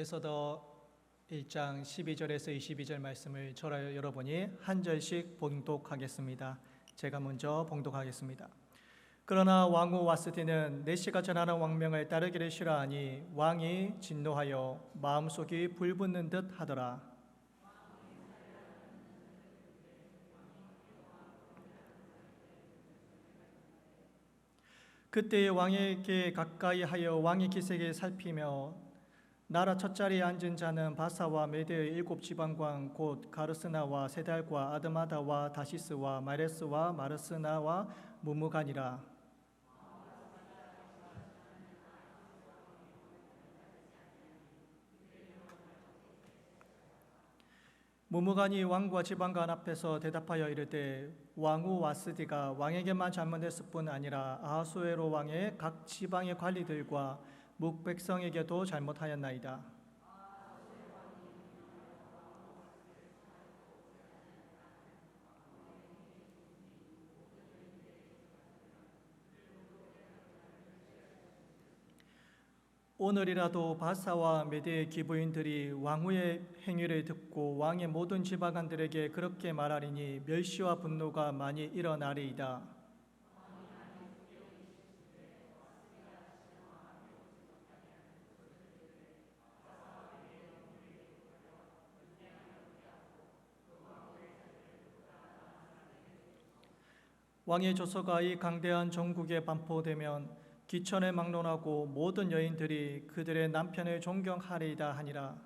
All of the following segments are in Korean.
에서더 1장 12절에서 22절 말씀을 저와 여러분이 한 절씩 봉독하겠습니다. 제가 먼저 봉독하겠습니다. 그러나 왕후 와스티는 내시가 전하는 왕명을 따르기를 싫어하니 왕이 진노하여 마음속이 불붙는 듯 하더라. 그때 왕에게 가까이 하여 왕의 기색을 살피며 나라 첫자리에 앉은 자는 바사와 메대의 7 지방관 곧 가르스나와 세달과 아드마다와 다시스와 마레스와 마르스나와 무무간이라. 무무간이 왕과 지방관 앞에서 대답하여 이르되 왕후 와스디가 왕에게만 잘못했을 뿐 아니라 아하수에로 왕의 각 지방의 관리들과 묵백성에게도 잘못하였나이다. 오늘이라도 바사와 메대의 기부인들이 왕후의 행위를 듣고 왕의 모든 지방관들에게 그렇게 말하리니 멸시와 분노가 많이 일어나리이다. 왕의 조서가 이 강대한 전국에 반포되면 기천을 막론하고 모든 여인들이 그들의 남편을 존경하리이다 하니라.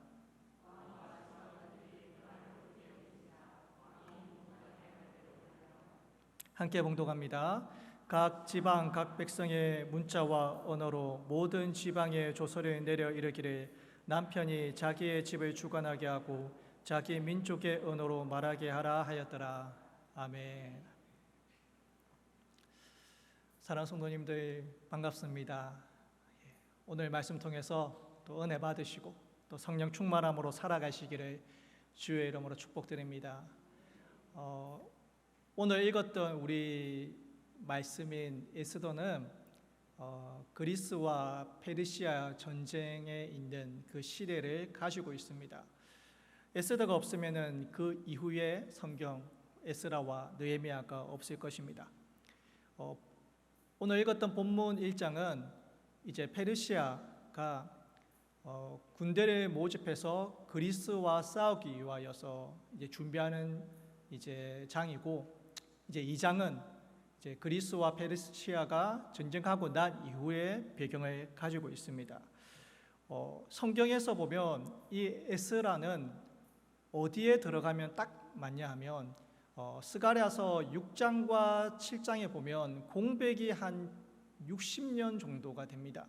함께 봉독합니다. 각 지방 각 백성의 문자와 언어로 모든 지방의 조서를 내려 이르기를 남편이 자기의 집을 주관하게 하고 자기 민족의 언어로 말하게 하라 하였더라. 아멘. 사랑하는 성도님들 반갑습니다. 오늘 말씀 통해서 또 은혜 받으시고 또 성령 충만함으로 살아가시기를 주의 이름으로 축복드립니다. 오늘 읽었던 우리 말씀인 에스더는 그리스와 페르시아 전쟁에 있는 그 시대를 가지고 있습니다. 에스더가 없으면은 그 이후에 성경 에스라와 느헤미야가 없을 것입니다. 오늘 읽었던 본문 1장은 이제 페르시아가 군대를 모집해서 그리스와 싸우기 위하여서 이제 준비하는 이제 장이고, 이제 2장은 이제 그리스와 페르시아가 전쟁하고 난 이후의 배경을 가지고 있습니다. 성경에서 보면 이 에스라는 어디에 들어가면 딱 맞냐 하면 스가랴서 6장과 7장에 보면 공백이 한 60년 정도가 됩니다.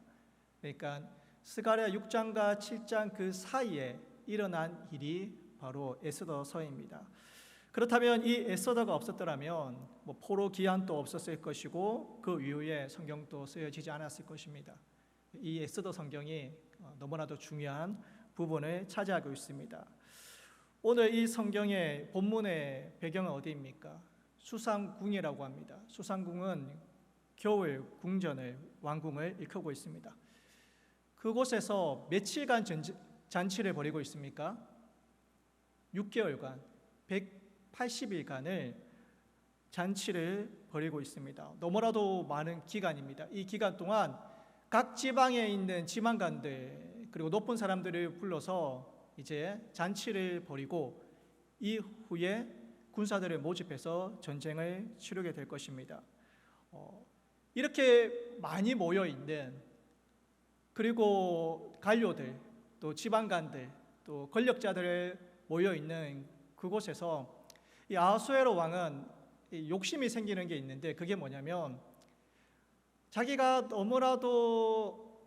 그러니까 스가랴 6장과 7장 그 사이에 일어난 일이 바로 에스더서입니다. 그렇다면 이 에스더가 없었더라면 포로 기한도 없었을 것이고 그 이후에 성경도 쓰여지지 않았을 것입니다. 이 에스더 성경이 너무나도 중요한 부분을 차지하고 있습니다. 오늘 이 성경의 본문의 배경은 어디입니까? 수상궁이라고 합니다. 수상궁은 겨울 궁전을, 왕궁을 일컫고 있습니다. 그곳에서 며칠간 잔치를 벌이고 있습니까? 6개월간, 180일간을 잔치를 벌이고 있습니다. 너무나도 많은 기간입니다. 이 기간 동안 각 지방에 있는 지방관들 그리고 높은 사람들을 불러서 이제 잔치를 벌이고 이후에 군사들을 모집해서 전쟁을 치르게 될 것입니다. 이렇게 많이 모여 있는, 그리고 관료들 또 지방관들 또 권력자들 모여 있는 그곳에서 이 아하수에로 왕은 욕심이 생기는 게 있는데, 그게 뭐냐면 자기가 너무나도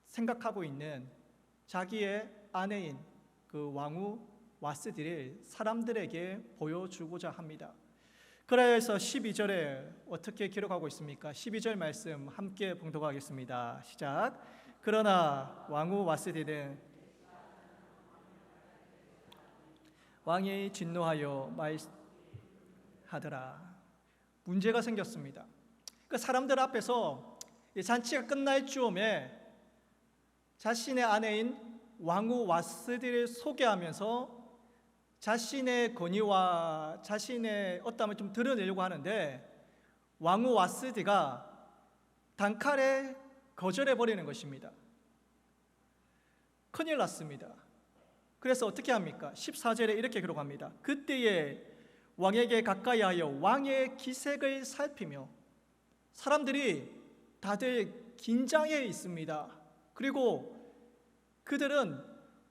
생각하고 있는 자기의 아내인 그 왕후 와스디를 사람들에게 보여주고자 합니다. 그래서 12절에 어떻게 기록하고 있습니까? 12절 말씀 함께 봉독하겠습니다. 시작. 그러나 왕후 와스디는 왕이 진노하여 말하더라. 문제가 생겼습니다. 그 사람들 앞에서 잔치가 끝날 즈음에 자신의 아내인 왕후 와스디를 소개하면서 자신의 권위와 자신의 어떠함을 좀 드러내려고 하는데 왕후 와스디가 단칼에 거절해 버리는 것입니다. 큰일 났습니다. 그래서 어떻게 합니까? 14절에 이렇게 기록합니다. 그때에 왕에게 가까이하여 왕의 기색을 살피며, 사람들이 다들 긴장해 있습니다. 그리고 그들은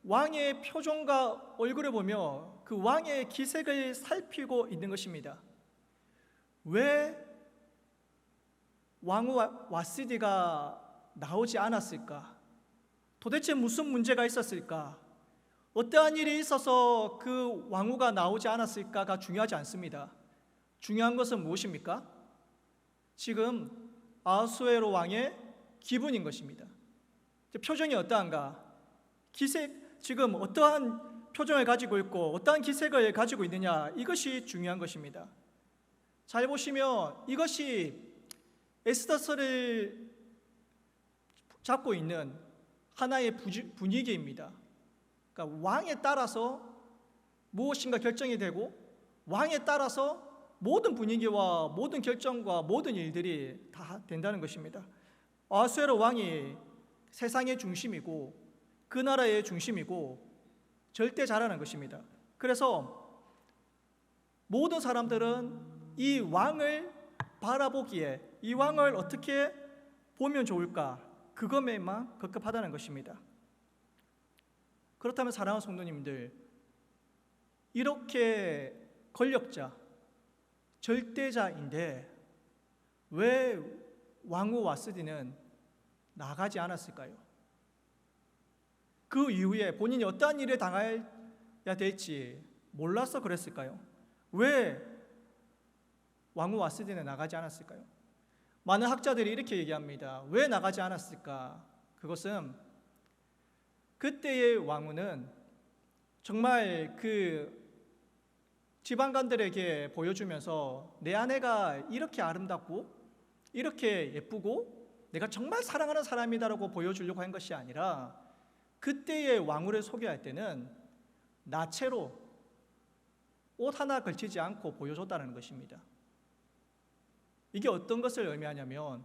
왕의 표정과 얼굴을 보며 그 왕의 기색을 살피고 있는 것입니다. 왜 왕후 와스디가 나오지 않았을까? 도대체 무슨 문제가 있었을까? 어떠한 일이 있어서 그 왕후가 나오지 않았을까가 중요하지 않습니다. 중요한 것은 무엇입니까? 지금 아하수에로 왕의 기분인 것입니다. 표정이 어떠한가? 기색, 지금 어떠한 표정을 가지고 있고 어떠한 기색을 가지고 있느냐, 이것이 중요한 것입니다. 잘 보시면 이것이 에스더서를 잡고 있는 하나의 분위기입니다. 그러니까 왕에 따라서 무엇인가 결정이 되고 왕에 따라서 모든 분위기와 모든 결정과 모든 일들이 다 된다는 것입니다. 아하수에로 왕이 세상의 중심이고 그 나라의 중심이고 절대자라는 것입니다. 그래서 모든 사람들은 이 왕을 바라보기에 이 왕을 어떻게 보면 좋을까, 그것에만 급급하다는 것입니다. 그렇다면 사랑하는 성도님들, 이렇게 권력자, 절대자인데 왜 왕후 와스디는 나가지 않았을까요? 그 이후에 본인이 어떠한 일을 당해야 될지 몰라서 그랬을까요? 왜 왕후 와스디는 나가지 않았을까요? 많은 학자들이 이렇게 얘기합니다. 왜 나가지 않았을까? 그것은 그때의 왕후는 정말 그 지방관들에게 보여주면서 내 아내가 이렇게 아름답고 이렇게 예쁘고 내가 정말 사랑하는 사람이다라고 보여주려고 한 것이 아니라 그때의 왕후를 소개할 때는 나체로 옷 하나 걸치지 않고 보여줬다는 것입니다. 이게 어떤 것을 의미하냐면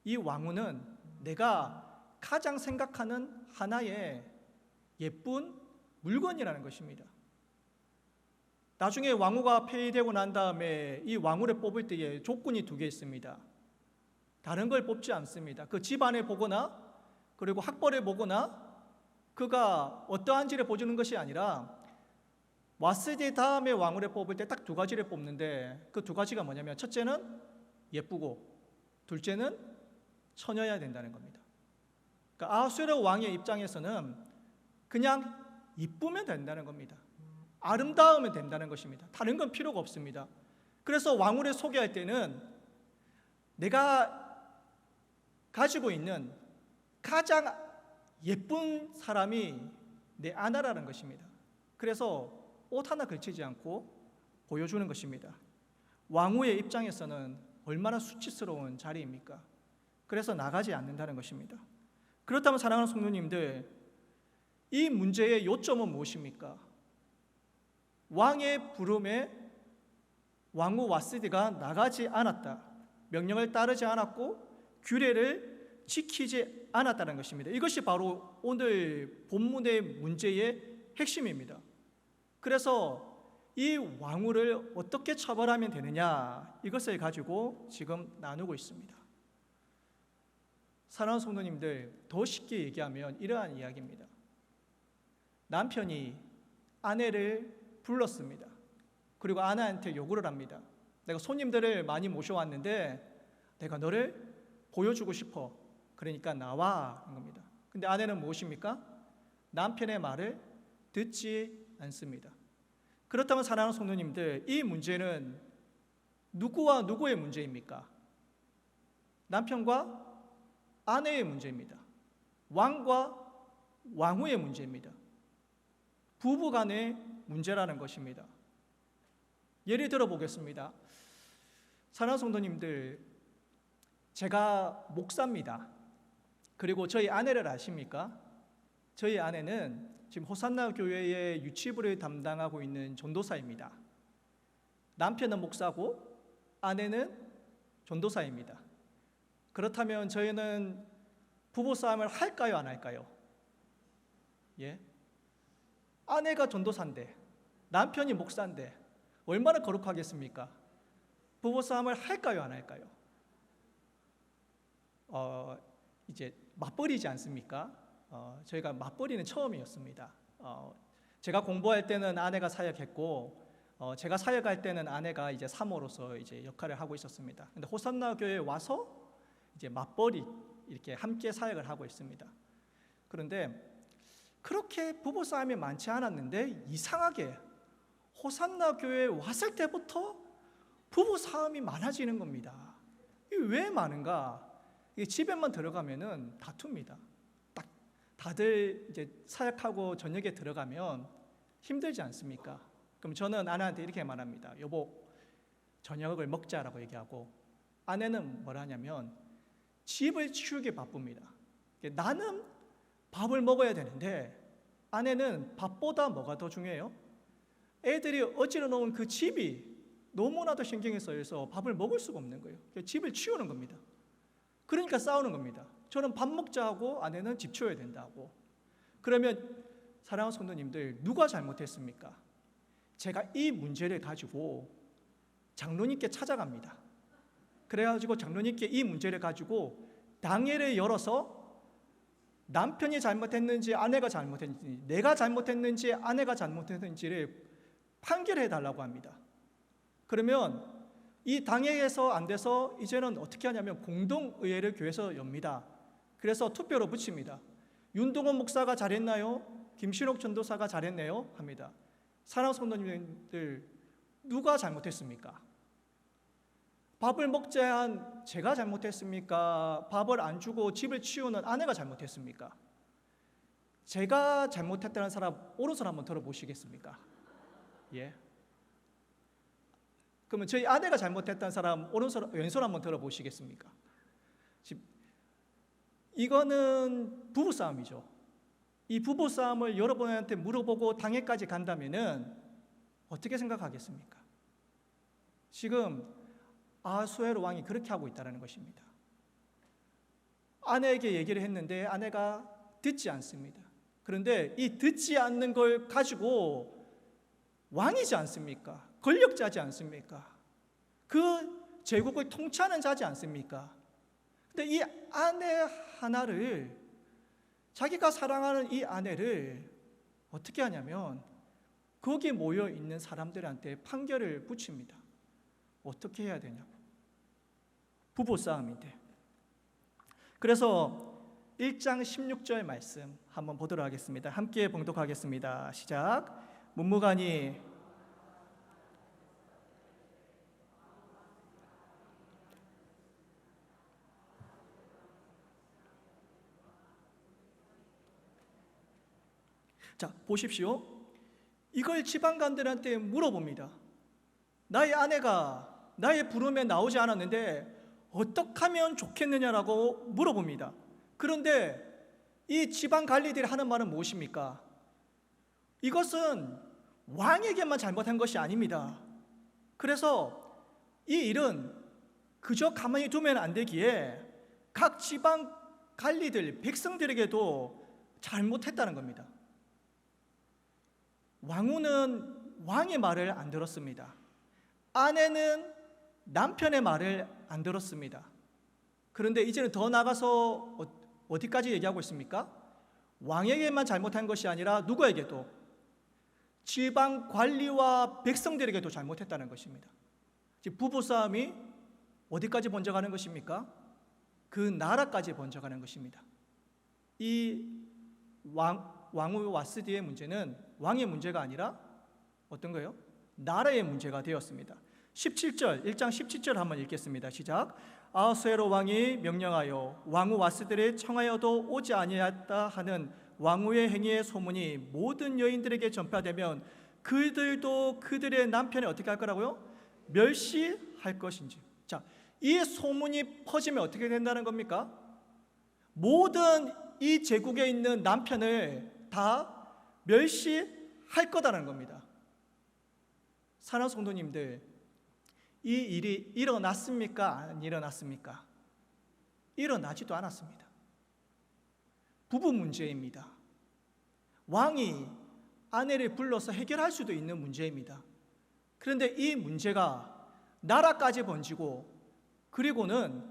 이 왕후는 내가 가장 생각하는 하나의 예쁜 물건이라는 것입니다. 나중에 왕후가 폐위되고 난 다음에 이 왕후를 뽑을 때에 조건이 2개 있습니다. 다른 걸 뽑지 않습니다. 그 집안을 보거나 그리고 학벌을 보거나 그가 어떠한지를 보여주는 것이 아니라 와스디 다음에 왕후를 뽑을 때 딱 2가지를 뽑는데 그 2가지가 뭐냐면 첫째는 예쁘고 둘째는 처녀여야 된다는 겁니다. 그러니까 아하수에로 왕의 입장에서는 그냥 이쁘면 된다는 겁니다. 아름다우면 된다는 것입니다. 다른 건 필요가 없습니다. 그래서 왕후를 소개할 때는 내가 가지고 있는 가장 예쁜 사람이 내 아내라는 것입니다. 그래서 옷 하나 걸치지 않고 보여주는 것입니다. 왕후의 입장에서는 얼마나 수치스러운 자리입니까? 그래서 나가지 않는다는 것입니다. 그렇다면 사랑하는 성도님들, 이 문제의 요점은 무엇입니까? 왕의 부름에 왕후 와스디가 나가지 않았다, 명령을 따르지 않았고 규례를 지키지 않았다는 것입니다. 이것이 바로 오늘 본문의 문제의 핵심입니다. 그래서 이 왕후를 어떻게 처벌하면 되느냐, 이것을 가지고 지금 나누고 있습니다. 사랑하는 성도님들, 더 쉽게 얘기하면 이러한 이야기입니다. 남편이 아내를 불렀습니다. 그리고 아내한테 요구를 합니다. 내가 손님들을 많이 모셔왔는데 내가 너를 보여주고 싶어. 그러니까 나와 한 겁니다. 근데 아내는 무엇입니까? 남편의 말을 듣지 않습니다. 그렇다면 사랑하는 성도님들, 이 문제는 누구와 누구의 문제입니까? 남편과 아내의 문제입니다. 왕과 왕후의 문제입니다. 부부 간의 문제라는 것입니다. 예를 들어 보겠습니다. 사랑하는 성도님들, 제가 목사입니다. 그리고 저희 아내를 아십니까? 저희 아내는 지금 호산나 교회의 유치부를 담당하고 있는 전도사입니다. 남편은 목사고 아내는 전도사입니다. 그렇다면 저희는 부부싸움을 할까요, 안 할까요? 예? 아내가 전도사인데 남편이 목사인데 얼마나 거룩하겠습니까? 부부싸움을 할까요, 안 할까요? 이제 맞벌이지 않습니까? 저희가 맞벌이는 처음이었습니다. 제가 공부할 때는 아내가 사역했고, 제가 사역할 때는 아내가 이제 사모로서 이제 역할을 하고 있었습니다. 근데 호산나 교회에 와서 이제 맞벌이 이렇게 함께 사역을 하고 있습니다. 그런데 그렇게 부부 싸움이 많지 않았는데 이상하게 호산나 교회에 왔을 때부터 부부 싸움이 많아지는 겁니다. 이게 왜 많은가? 이게 집에만 들어가면은 다툽니다. 딱 다들 이제 사역하고 저녁에 들어가면 힘들지 않습니까? 그럼 저는 아내한테 이렇게 말합니다. 여보, 저녁을 먹자라고 얘기하고, 아내는 뭐라 하냐면 집을 치우기 바쁩니다. 나는 밥을 먹어야 되는데 아내는 밥보다 뭐가 더 중요해요? 애들이 어지러 놓은 그 집이 너무나도 신경이 쓰여서 밥을 먹을 수가 없는 거예요. 집을 치우는 겁니다. 그러니까 싸우는 겁니다. 저는 밥 먹자 하고 아내는 집 치워야 된다고. 그러면 사랑하는 성도님들, 누가 잘못했습니까? 제가 이 문제를 가지고 장로님께 찾아갑니다. 그래가지고 장로님께 이 문제를 가지고 당회를 열어서 남편이 잘못했는지 아내가 잘못했는지, 내가 잘못했는지 아내가 잘못했는지를 판결해 달라고 합니다. 그러면 이 당회에서 안 돼서 이제는 어떻게 하냐면 공동의회를 교회에서 엽니다. 그래서 투표로 붙입니다. 윤동원 목사가 잘했나요? 김신옥 전도사가 잘했네요? 합니다. 사랑하는 성도님들, 누가 잘못했습니까? 밥을 먹자 한 제가 잘못했습니까? 밥을 안 주고 집을 치우는 아내가 잘못했습니까? 제가 잘못했다는 사람 오른손 한번 들어보시겠습니까? 예. 그러면 저희 아내가 잘못했다는 사람 왼손 한번 들어보시겠습니까? 이거는 부부싸움이죠. 이 부부싸움을 여러분한테 물어보고 당회까지 간다면은 어떻게 생각하겠습니까? 지금 아하수에로 왕이 그렇게 하고 있다는 것입니다. 아내에게 얘기를 했는데 아내가 듣지 않습니다. 그런데 이 듣지 않는 걸 가지고 왕이지 않습니까? 권력자지 않습니까? 그 제국을 통치하는 자지 않습니까? 근데 이 아내 하나를, 자기가 사랑하는 이 아내를 어떻게 하냐면 거기 모여 있는 사람들한테 판결을 붙입니다. 어떻게 해야 되냐고. 부부싸움인데. 그래서 1장 16절 말씀 한번 보도록 하겠습니다. 함께 봉독하겠습니다. 시작. 문무관이 자, 보십시오. 이걸 지방관들한테 물어봅니다. 나의 아내가 나의 부름에 나오지 않았는데 어떻게 하면 좋겠느냐라고 물어봅니다. 그런데 이 지방관리들이 하는 말은 무엇입니까? 이것은 왕에게만 잘못한 것이 아닙니다. 그래서 이 일은 그저 가만히 두면 안 되기에 각 지방관리들, 백성들에게도 잘못했다는 겁니다. 왕후는 왕의 말을 안 들었습니다. 아내는 남편의 말을 안 들었습니다. 그런데 이제는 더 나가서 어디까지 얘기하고 있습니까? 왕에게만 잘못한 것이 아니라 누구에게도, 지방 관리와 백성들에게도 잘못했다는 것입니다. 부부싸움이 어디까지 번져가는 것입니까? 그 나라까지 번져가는 것입니다. 이 왕후 와스디의 문제는 왕의 문제가 아니라 어떤 거예요? 나라의 문제가 되었습니다. 17절, 1장 17절 한번 읽겠습니다. 시작. 아하수에로 왕이 명령하여 왕후 와스디를 청하여도 오지 아니하였다 하는 왕후의 행위의 소문이 모든 여인들에게 전파되면 그들도 그들의 남편이 어떻게 할 거라고요? 멸시할 것인지. 자, 이 소문이 퍼지면 어떻게 된다는 겁니까? 모든 이 제국에 있는 남편을 다 멸시할 거다라는 겁니다. 사랑하는 성도님들, 이 일이 일어났습니까? 안 일어났습니까? 일어나지도 않았습니다. 부부 문제입니다. 왕이 아내를 불러서 해결할 수도 있는 문제입니다. 그런데 이 문제가 나라까지 번지고, 그리고는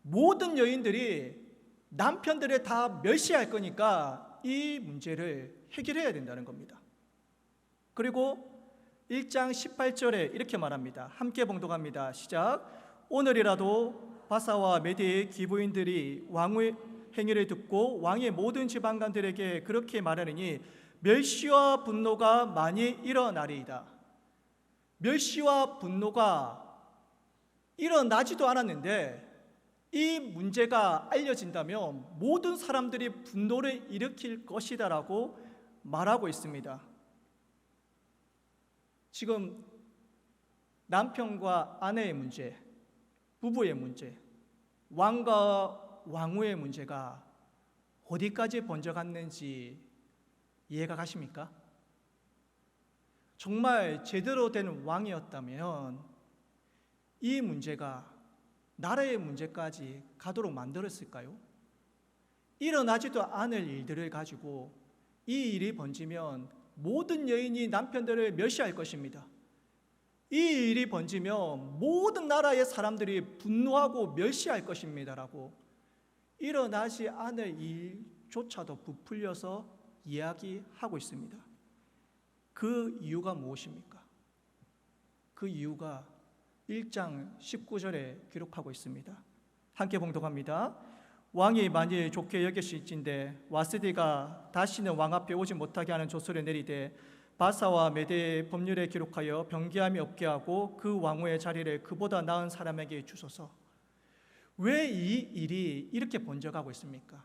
모든 여인들이 남편들을 다 멸시할 거니까 이 문제를 해결해야 된다는 겁니다. 그리고 1장 18절에 이렇게 말합니다. 함께 봉독합니다. 시작. 오늘이라도 바사와 메대의 기부인들이 왕의 행위를 듣고 왕의 모든 지방관들에게 그렇게 말하느니 멸시와 분노가 많이 일어나리이다. 멸시와 분노가 일어나지도 않았는데 이 문제가 알려진다면 모든 사람들이 분노를 일으킬 것이다라고 말하고 있습니다. 지금 남편과 아내의 문제, 부부의 문제, 왕과 왕후의 문제가 어디까지 번져갔는지 이해가 가십니까? 정말 제대로 된 왕이었다면 이 문제가 나라의 문제까지 가도록 만들었을까요? 일어나지도 않을 일들을 가지고 이 일이 번지면 모든 여인이 남편들을 멸시할 것입니다. 이 일이 번지면 모든 나라의 사람들이 분노하고 멸시할 것입니다라고 일어나지 않을 일조차도 부풀려서 이야기하고 있습니다. 그 이유가 무엇입니까? 그 이유가 1장 19절에 기록하고 있습니다. 함께 봉독합니다. 왕이 만일 좋게 여기실진대 와스디가 다시는 왕 앞에 오지 못하게 하는 조서를 내리되 바사와 메대의 법률에 기록하여 변개함이 없게 하고 그 왕후의 자리를 그보다 나은 사람에게 주소서. 왜 이 일이 이렇게 번져가고 있습니까?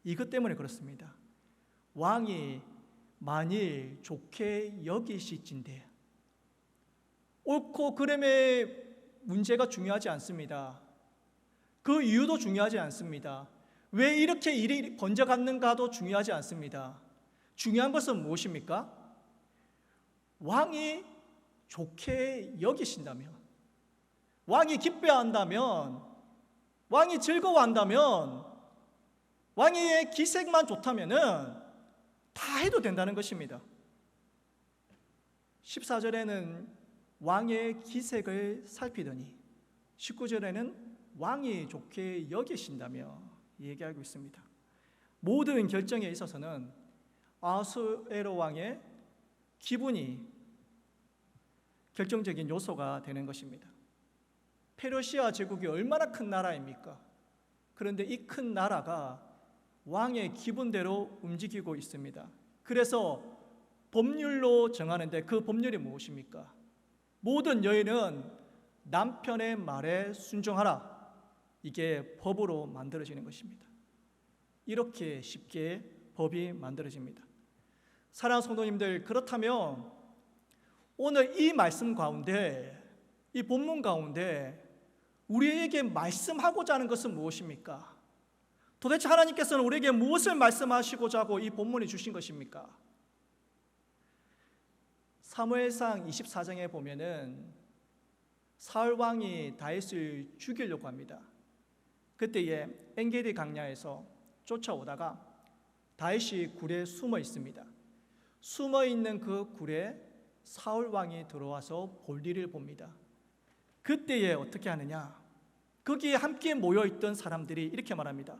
이것 때문에 그렇습니다. 왕이 만일 좋게 여기실진대, 옳고 그름의 문제가 중요하지 않습니다. 그 이유도 중요하지 않습니다. 왜 이렇게 일이 번져갔는가도 중요하지 않습니다. 중요한 것은 무엇입니까? 왕이 좋게 여기신다면, 왕이 기뻐한다면, 왕이 즐거워한다면, 왕의 기색만 좋다면은 다 해도 된다는 것입니다. 14절에는 왕의 기색을 살피더니 19절에는 왕이 좋게 여기신다며 얘기하고 있습니다. 모든 결정에 있어서는 아수에로 왕의 기분이 결정적인 요소가 되는 것입니다. 페르시아 제국이 얼마나 큰 나라입니까? 그런데 이 큰 나라가 왕의 기분대로 움직이고 있습니다. 그래서 법률로 정하는데 그 법률이 무엇입니까? 모든 여인은 남편의 말에 순종하라. 이게 법으로 만들어지는 것입니다. 이렇게 쉽게 법이 만들어집니다. 사랑하는 성도님들, 그렇다면 오늘 이 말씀 가운데, 이 본문 가운데 우리에게 말씀하고자 하는 것은 무엇입니까? 도대체 하나님께서는 우리에게 무엇을 말씀하시고자 하고 이 본문을 주신 것입니까? 사무엘상 24장에 보면은 사울 왕이 다윗을 죽이려고 합니다. 그때에 엔게디 강야에서 쫓아오다가 다윗이 굴에 숨어 있습니다. 숨어 있는 그 굴에 사울 왕이 들어와서 볼일을 봅니다. 그때에 어떻게 하느냐? 거기에 함께 모여 있던 사람들이 이렇게 말합니다.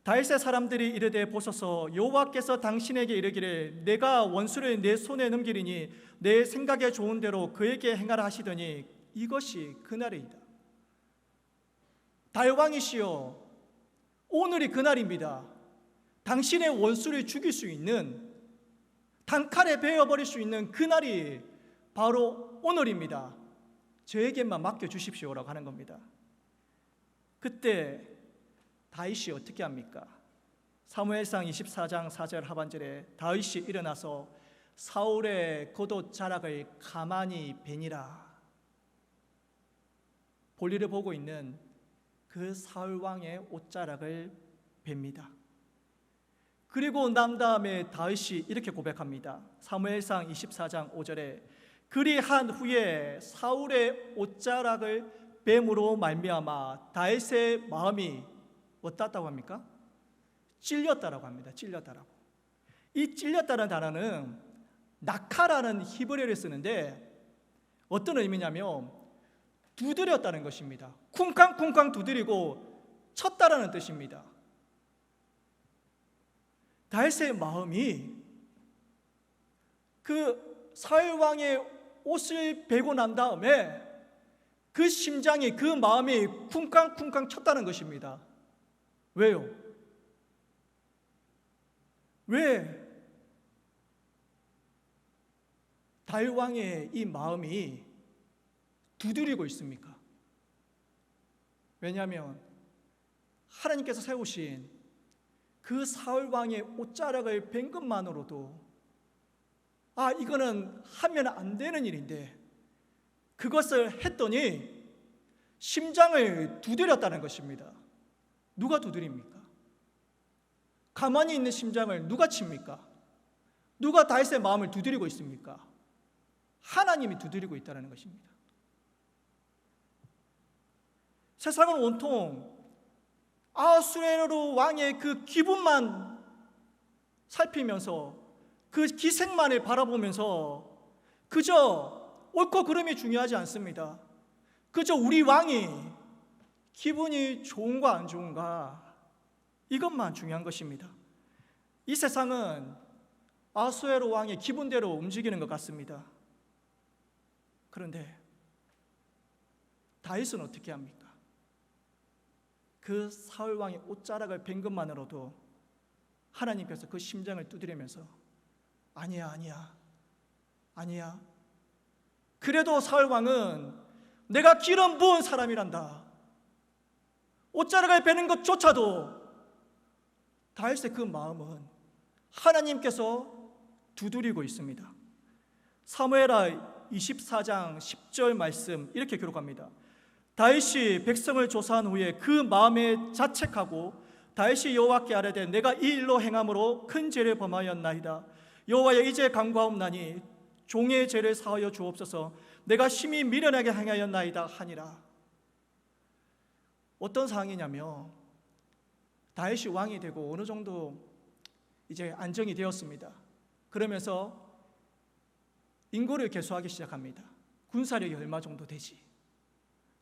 다윗의 사람들이 이르되 보소서, 여호와께서 당신에게 이르기를 내가 원수를 내 손에 넘기리니 내 생각에 좋은 대로 그에게 행하라 하시더니 이것이 그날이다. 다윗 왕이시여, 오늘이 그날입니다. 당신의 원수를 죽일 수 있는, 단칼에 베어버릴 수 있는 그날이 바로 오늘입니다. 저에게만 맡겨주십시오라고 하는 겁니다. 그때 다윗이 어떻게 합니까? 사무엘상 24장 4절 하반절에 다윗이 일어나서 사울의 겉옷 자락을 가만히 베니라. 볼일을 보고 있는 그 사울 왕의 옷자락을 뵙니다. 그리고 난 다음에 다윗이 이렇게 고백합니다. 사무엘상 24장 5절에 그리한 후에 사울의 옷자락을 뱀으로 말미암아 다윗의 마음이 어떻다고 합니까? 찔렸다라고 합니다. 찔렸다라고. 이 찔렸다는 단어는 낙하라는 히브리어를 쓰는데 어떤 의미냐면 두드렸다는 것입니다. 쿵쾅쿵쾅 두드리고 쳤다라는 뜻입니다. 다윗의 마음이 그 사울 왕의 옷을 베고 난 다음에 그 심장이 그 마음이 쿵쾅쿵쾅 쳤다는 것입니다. 왜요? 왜 다윗 왕의 이 마음이 두드리고 있습니까? 왜냐하면 하나님께서 세우신 그 사울 왕의 옷자락을 벤 것만으로도 이거는 하면 안 되는 일인데 그것을 했더니 심장을 두드렸다는 것입니다. 누가 두드립니까? 가만히 있는 심장을 누가 칩니까? 누가 다윗의 마음을 두드리고 있습니까? 하나님이 두드리고 있다는 것입니다. 세상은 온통 아수에로 왕의 그 기분만 살피면서 그 기색만을 바라보면서 그저 옳고 그름이 중요하지 않습니다. 그저 우리 왕이 기분이 좋은가 안 좋은가 이것만 중요한 것입니다. 이 세상은 아수에로 왕의 기분대로 움직이는 것 같습니다. 그런데 다윗은 어떻게 합니까? 그 사울 왕의 옷자락을 벤 것만으로도 하나님께서 그 심장을 두드리면서 아니야 그래도 사울 왕은 내가 기름 부은 사람이란다. 옷자락을 베는 것조차도 다윗의 그 마음은 하나님께서 두드리고 있습니다. 사무엘하 24장 10절 말씀 이렇게 기록합니다. 다윗이 백성을 조사한 후에 그 마음에 자책하고 다윗이 여호와께 아뢰되 내가 이 일로 행함으로 큰 죄를 범하였나이다. 여호와여 이제 간구하옵나니 종의 죄를 사하여 주옵소서. 내가 심히 미련하게 행하였나이다 하니라. 어떤 상황이냐면 다윗이 왕이 되고 어느 정도 이제 안정이 되었습니다. 그러면서 인구를 개수하기 시작합니다. 군사력이 얼마 정도 되지?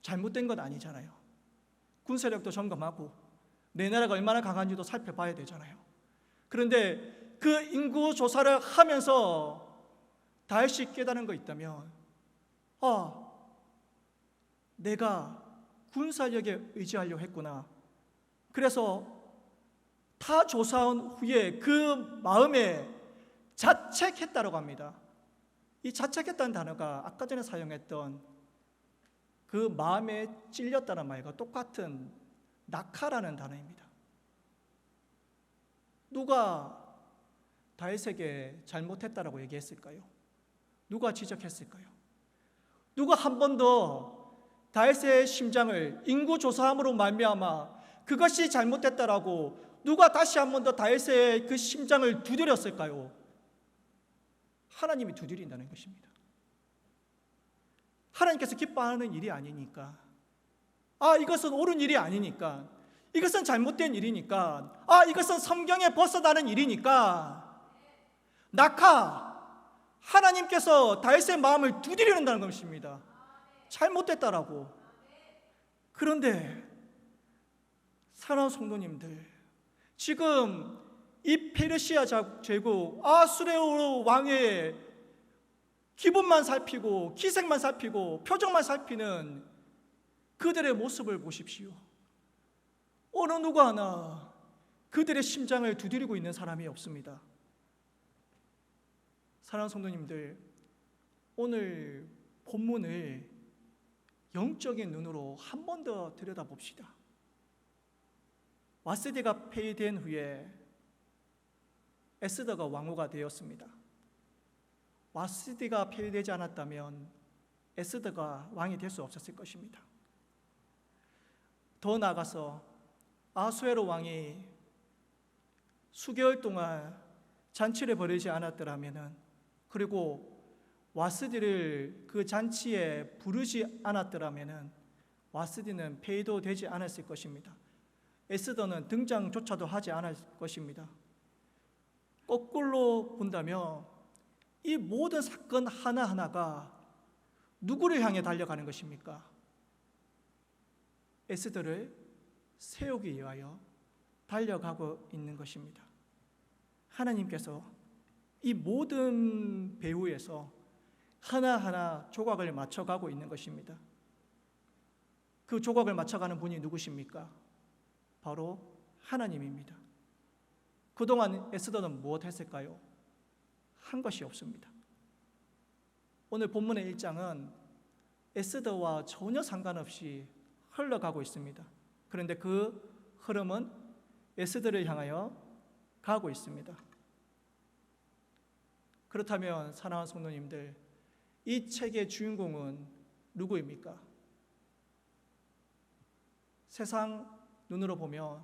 잘못된 건 아니잖아요. 군사력도 점검하고 내 나라가 얼마나 강한지도 살펴봐야 되잖아요. 그런데 그 인구 조사를 하면서 다윗이 깨달은 거 있다면 내가 군사력에 의지하려고 했구나. 그래서 다 조사한 후에 그 마음에 자책했다고 합니다. 이 자책했다는 단어가 아까 전에 사용했던 그 마음에 찔렸다는 말과 똑같은 낙하라는 단어입니다. 누가 다윗에게 잘못했다라고 얘기했을까요? 누가 지적했을까요? 누가 한 번 더 다윗의 심장을 인구조사함으로 말미암아 그것이 잘못됐다라고 누가 다시 한 번 더 다윗의 그 심장을 두드렸을까요? 하나님이 두드린다는 것입니다. 하나님께서 기뻐하는 일이 아니니까, 이것은 옳은 일이 아니니까, 이것은 잘못된 일이니까, 이것은 성경에 벗어나는 일이니까 하나님께서 다윗의 마음을 두드리는다는 것입니다. 잘못됐다라고. 그런데 사랑하는 성도님들, 지금 이 페르시아 제국 아수레오 왕의 기분만 살피고 기색만 살피고 표정만 살피는 그들의 모습을 보십시오. 어느 누구 하나 그들의 심장을 두드리고 있는 사람이 없습니다. 사랑하는 성도님들, 오늘 본문을 영적인 눈으로 한 번 더 들여다봅시다. 와스디가 폐위된 후에 에스더가 왕후가 되었습니다. 와스디가 폐위되지 않았다면 에스더가 왕이 될 수 없었을 것입니다. 더 나아가서 아수에로 왕이 수개월 동안 잔치를 벌이지 않았더라면은, 그리고 와스디를 그 잔치에 부르지 않았더라면은 와스디는 폐위되지 않았을 것입니다. 에스더는 등장조차도 하지 않을 것입니다. 거꾸로 본다면 이 모든 사건 하나하나가 누구를 향해 달려가는 것입니까? 에스더를 세우기 위하여 달려가고 있는 것입니다. 하나님께서 이 모든 배후에서 하나하나 조각을 맞춰가고 있는 것입니다. 그 조각을 맞춰가는 분이 누구십니까? 바로 하나님입니다. 그동안 에스더는 무엇 했을까요? 한 것이 없습니다. 오늘 본문의 1장은 에스더와 전혀 상관없이 흘러가고 있습니다. 그런데 그 흐름은 에스더를 향하여 가고 있습니다. 그렇다면 사랑하는 성도님들, 이 책의 주인공은 누구입니까? 세상 눈으로 보면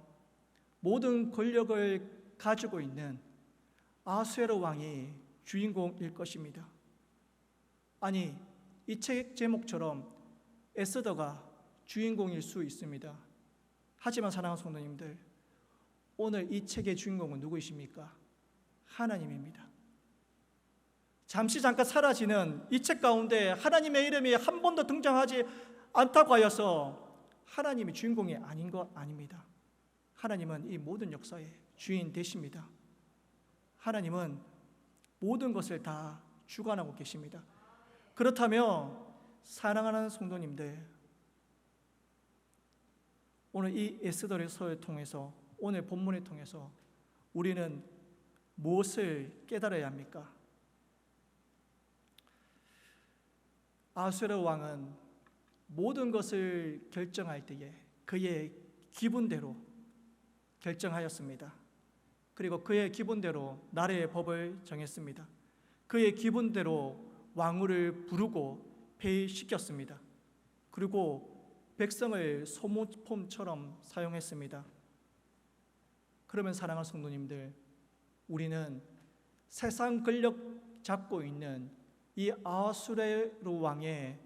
모든 권력을 가지고 있는 아수에로 왕이 주인공일 것입니다. 아니, 이 책 제목처럼 에스더가 주인공일 수 있습니다. 하지만 사랑하는 성도님들, 오늘 이 책의 주인공은 누구이십니까? 하나님입니다. 잠깐 사라지는 이 책 가운데 하나님의 이름이 한 번도 등장하지 않다고 하여서 하나님이 주인공이 아닌 거 아닙니다. 하나님은 이 모든 역사의 주인 되십니다. 하나님은 모든 것을 다 주관하고 계십니다. 그렇다면 사랑하는 성도님들, 오늘 이 에스더서를 통해서, 오늘 본문을 통해서 우리는 무엇을 깨달아야 합니까? 아수에로 왕은 모든 것을 결정할 때에 그의 기분대로 결정하였습니다. 그리고 그의 기분대로 나라의 법을 정했습니다. 그의 기분대로 왕후를 부르고 폐위시켰습니다. 그리고 백성을 소모품처럼 사용했습니다. 그러면 사랑하는 성도님들, 우리는 세상 권력 잡고 있는 이 아수에로 왕의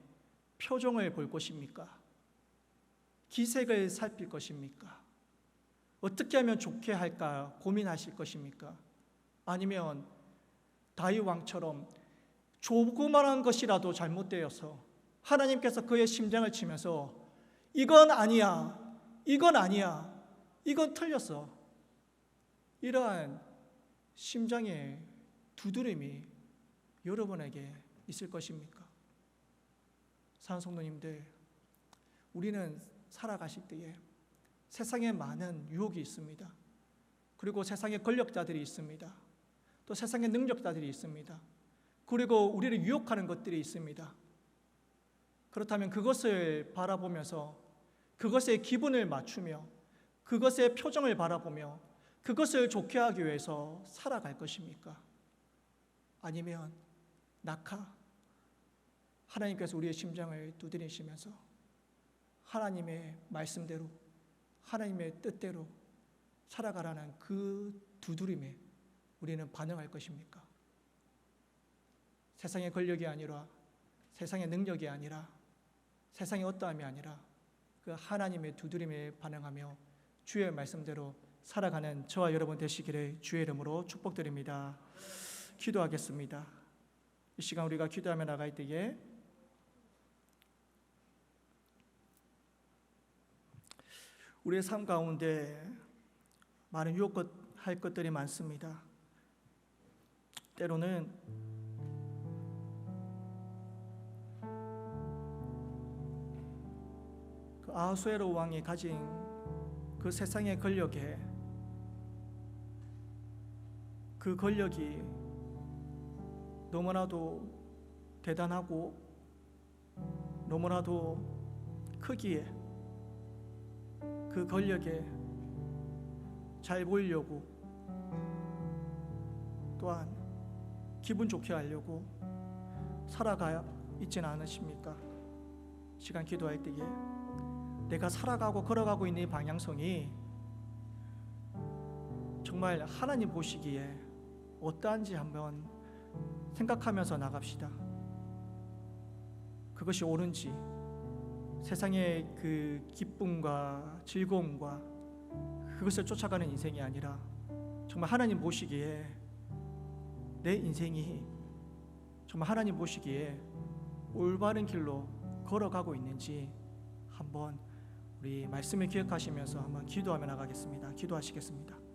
표정을 볼 것입니까? 기색을 살필 것입니까? 어떻게 하면 좋게 할까 고민하실 것입니까? 아니면 다윗 왕처럼 조그마한 것이라도 잘못되어서 하나님께서 그의 심장을 치면서 이건 아니야, 이건 아니야, 이건 틀렸어, 이러한 심장의 두드림이 여러분에게 있을 것입니까? 사랑하는 성도님들, 우리는 살아가실 때에 세상에 많은 유혹이 있습니다. 그리고 세상에 권력자들이 있습니다. 또 세상에 능력자들이 있습니다. 그리고 우리를 유혹하는 것들이 있습니다. 그렇다면 그것을 바라보면서 그것의 기분을 맞추며 그것의 표정을 바라보며 그것을 좋게 하기 위해서 살아갈 것입니까? 아니면 하나님께서 우리의 심장을 두드리시면서 하나님의 말씀대로, 하나님의 뜻대로 살아가라는 그 두드림에 우리는 반응할 것입니까? 세상의 권력이 아니라, 세상의 능력이 아니라, 세상의 어떠함이 아니라 그 하나님의 두드림에 반응하며 주의 말씀대로 살아가는 저와 여러분 되시기를 주의 이름으로 축복드립니다. 기도하겠습니다. 이 시간 우리가 기도하며 나갈 때에 우리의 삶 가운데 많은 유혹할 것들이 많습니다. 때로는 그 아하수에로 왕이 가진 그 세상의 권력에, 그 권력이 너무나도 대단하고 너무나도 크기에 그 권력에 잘 보이려고, 또한 기분 좋게 하려고 살아가 있지는 않으십니까? 시간 기도할 때에 내가 살아가고 걸어가고 있는 이 방향성이 정말 하나님 보시기에 어떠한지 한번 생각하면서 나갑시다. 그것이 옳은지, 세상의 그 기쁨과 즐거움과 그것을 쫓아가는 인생이 아니라 정말 하나님 보시기에 내 인생이 정말 하나님 보시기에 올바른 길로 걸어가고 있는지 한번 우리 말씀을 기억하시면서 한번 기도하며 나가겠습니다. 기도하시겠습니다.